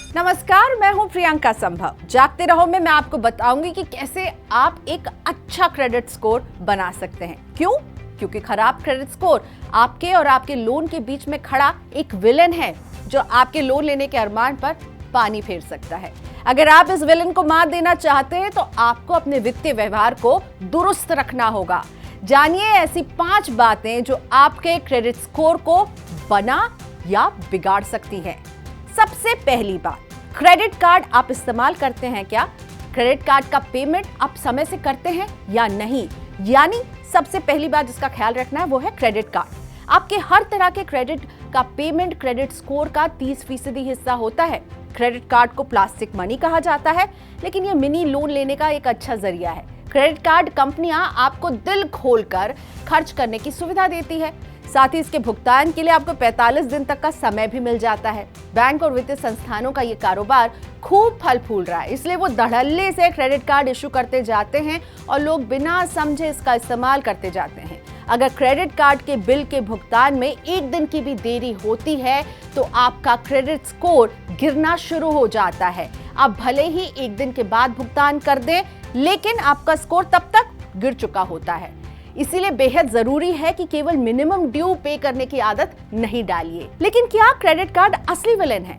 नमस्कार, मैं हूं प्रियंका संभव। जागते रहो में मैं आपको बताऊंगी कि कैसे आप एक अच्छा क्रेडिट स्कोर बना सकते हैं। क्यों? क्योंकि खराब क्रेडिट स्कोर आपके और आपके लोन के बीच में खड़ा एक विलेन है जो आपके लोन लेने के अरमान पर पानी फेर सकता है। अगर आप इस विलेन को मात देना चाहते हैं तो आपको अपने वित्तीय व्यवहार को दुरुस्त रखना होगा। जानिए ऐसी 5 बातें जो आपके क्रेडिट स्कोर को बना या बिगाड़ सकती हैं। सबसे पहली बात, क्रेडिट कार्ड आप इस्तेमाल करते हैं क्या? क्रेडिट कार्ड का पेमेंट आप समय से करते हैं या नहीं? यानी सबसे पहली बात जिसका ख्याल रखना है वो है क्रेडिट कार्ड। आपके हर तरह के क्रेडिट का पेमेंट क्रेडिट स्कोर का 30% हिस्सा होता है। क्रेडिट कार्ड को प्लास्टिक मनी कहा जाता है, लेकिन यह मिनी लोन लेने का एक अच्छा जरिया है। क्रेडिट कार्ड कंपनियां आपको दिल खोलकर खर्च करने की सुविधा देती है। साथ ही इसके भुगतान के लिए आपको 45 दिन तक का समय भी मिल जाता है। बैंक और वित्तीय संस्थानों का ये कारोबार खूब फल फूल रहा है, इसलिए वो धड़ल्ले से क्रेडिट कार्ड इशू करते जाते हैं और लोग बिना समझे इसका इस्तेमाल करते जाते हैं। अगर क्रेडिट कार्ड के बिल के भुगतान में 1 दिन की भी देरी होती है तो आपका क्रेडिट स्कोर गिरना शुरू हो जाता है। आप भले ही 1 दिन के बाद भुगतान कर दें, लेकिन आपका स्कोर तब तक गिर चुका होता है। इसीलिए बेहद जरूरी है कि केवल मिनिमम ड्यू पे करने की आदत नहीं डालिए। लेकिन क्या क्रेडिट कार्ड असली विलेन है?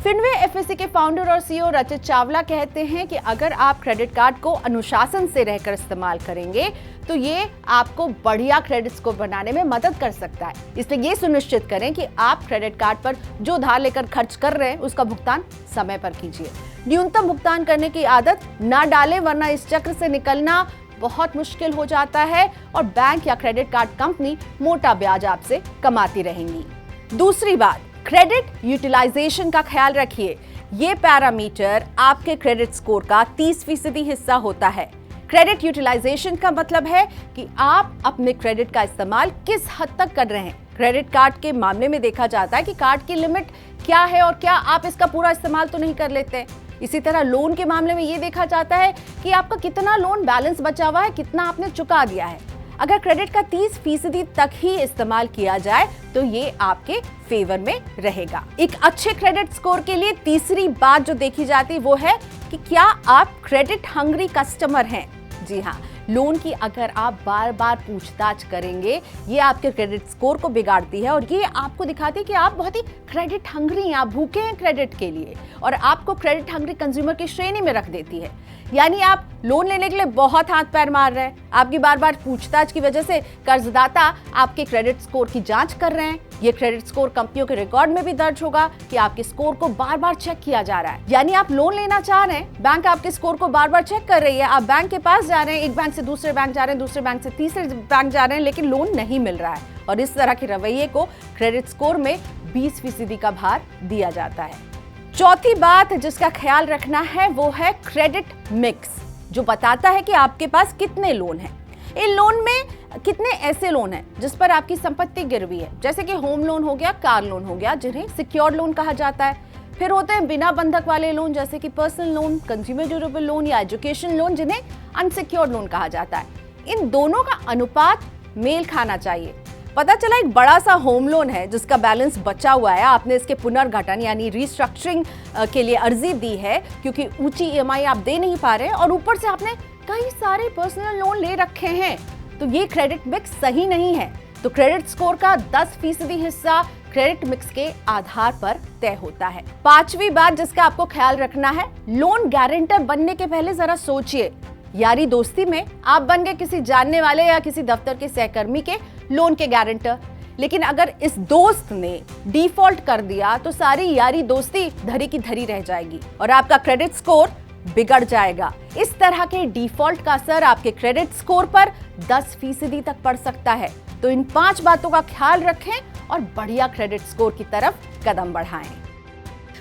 फिनवे एफएससी के फाउंडर और सीईओ रचित चावला कहते हैं कि अगर आप क्रेडिट कार्ड को अनुशासन से रहकर इस्तेमाल करेंगे तो ये आपको बढ़िया क्रेडिट स्कोर बनाने में मदद कर सकता है। इसलिए ये सुनिश्चित करें कि आप क्रेडिट कार्ड पर जो उधार लेकर खर्च कर रहे हैं उसका भुगतान समय पर कीजिए। न्यूनतम भुगतान करने की आदत ना डालें, वरना इस चक्र से निकलना बहुत मुश्किल हो जाता है और बैंक या क्रेडिट कार्ड कंपनी मोटा ब्याज आपसे कमाती रहेंगी। दूसरी बात, क्रेडिट यूटिलाइजेशन का ख्याल रखिए। ये पैरामीटर आपके क्रेडिट स्कोर का 30% हिस्सा होता है। क्रेडिट यूटिलाइजेशन का मतलब है कि आप अपने क्रेडिट का इस्तेमाल किस हद तक कर रहे हैं। क्रेडिट कार्ड के मामले में देखा जाता है कि कार्ड की लिमिट क्या है और क्या आप इसका पूरा इस्तेमाल तो नहीं कर लेते। इसी तरह लोन के मामले में ये देखा जाता है कि आपका कितना लोन बैलेंस बचा हुआ है, कितना आपने चुका दिया है। अगर क्रेडिट का 30% तक ही इस्तेमाल किया जाए तो ये आपके फेवर में रहेगा। एक अच्छे क्रेडिट स्कोर के लिए तीसरी बात जो देखी जाती है वो है कि क्या आप क्रेडिट हंग्री कस्टमर हैं। जी हाँ, लोन की अगर आप बार बार पूछताछ करेंगे ये आपके क्रेडिट स्कोर को बिगाड़ती है और ये आपको दिखाती है कि आप बहुत ही क्रेडिट हंग्री हैं, आप भूखे हैं क्रेडिट के लिए और आपको क्रेडिट हंग्री कंज्यूमर की श्रेणी में रख देती है। यानी आप लोन लेने के लिए बहुत हाथ पैर मार रहे हैं। आपकी बार बार पूछताछ की वजह से कर्जदाता आपके क्रेडिट स्कोर की जांच कर रहे हैं। ये क्रेडिट स्कोर कंपनियों के रिकॉर्ड में भी दर्ज होगा कि आपके स्कोर को बार बार चेक किया जा रहा है। यानी आप लोन लेना चाह रहे हैं, बैंक आपके स्कोर को बार बार चेक कर रही है। आप बैंक के पास जा रहे हैं, एक बैंक से दूसरे बैंक जा रहे हैं, दूसरे बैंक से तीसरे बैंक जा रहे हैं, लेकिन लोन नहीं मिल रहा है। और इस तरह के रवैये को क्रेडिट स्कोर में 20% का भार दिया जाता है। चौथी बात जिसका ख्याल रखना है वो है क्रेडिट मिक्स, जो बताता है कि आपके पास कितने लोन हैं। इन लोन में कितने ऐसे लोन हैं जिस पर आपकी संपत्ति गिरवी है, जैसे कि होम लोन हो गया, कार लोन हो गया, जिन्हें सिक्योर्ड लोन कहा जाता है। फिर होते हैं बिना बंधक वाले लोन, जैसे कि personal loan, consumer durable loan या एजुकेशन लोन, जिन्हें अनसिक्योर्ड लोन कहा जाता है। इन दोनों का अनुपात मेल खाना चाहिए। पता चला एक बड़ा सा होम लोन है जिसका बैलेंस बचा हुआ है, आपने इसके पुनर्गठन यानी रिस्ट्रक्चरिंग के लिए अर्जी दी है क्योंकि ऊंची ईएमआई आप दे नहीं पा रहे हैं और ऊपर से आपने कई सारे पर्सनल लोन ले रखे हैं, तो ये क्रेडिट मिक्स सही नहीं है। तो क्रेडिट स्कोर का 10% हिस्सा क्रेडिट मिक्स के आधार पर तय होता है। 5वीं बात जिसका आपको ख्याल रखना है, लोन गारंटर बनने के पहले जरा सोचिए। यारी दोस्ती में आप बन गए किसी जानने वाले या किसी दफ्तर के सहकर्मी के लोन के गारंटर, लेकिन अगर इस दोस्त ने डिफॉल्ट कर दिया तो सारी यारी दोस्ती धरी की धरी रह जाएगी और आपका क्रेडिट स्कोर बिगड़ जाएगा। इस तरह के डिफॉल्ट का असर आपके क्रेडिट स्कोर पर 10% तक पड़ सकता है। तो इन 5 बातों का ख्याल रखें और बढ़िया क्रेडिट स्कोर की तरफ कदम बढ़ाएं।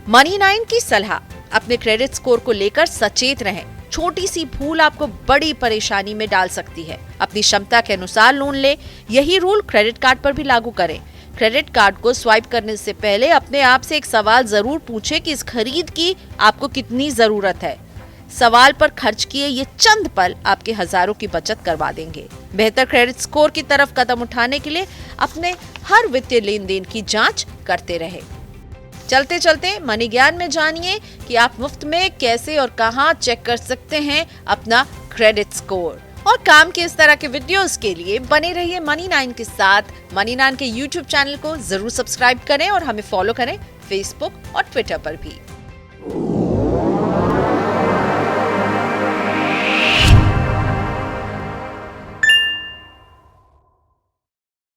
मनी 9 की सलाह, अपने क्रेडिट स्कोर को लेकर सचेत रहें। छोटी सी भूल आपको बड़ी परेशानी में डाल सकती है। अपनी क्षमता के अनुसार लोन ले, यही रूल क्रेडिट कार्ड पर भी लागू करें। क्रेडिट कार्ड को स्वाइप करने से पहले अपने आप से एक सवाल जरूर पूछें कि इस खरीद की आपको कितनी जरूरत है। सवाल पर खर्च किए ये चंद पल आपके हजारों की बचत करवा देंगे। बेहतर क्रेडिट स्कोर की तरफ कदम उठाने के लिए अपने हर वित्तीय लेन देन की जांच करते रहें। चलते चलते मनी ज्ञान में जानिए कि आप मुफ्त में कैसे और कहां चेक कर सकते हैं अपना क्रेडिट स्कोर। और काम के इस तरह के वीडियोस के लिए बने रहिए मनी9 के साथ। मनी9 के YouTube चैनल को जरूर सब्सक्राइब करें और हमें फॉलो करें फेसबुक और ट्विटर पर भी।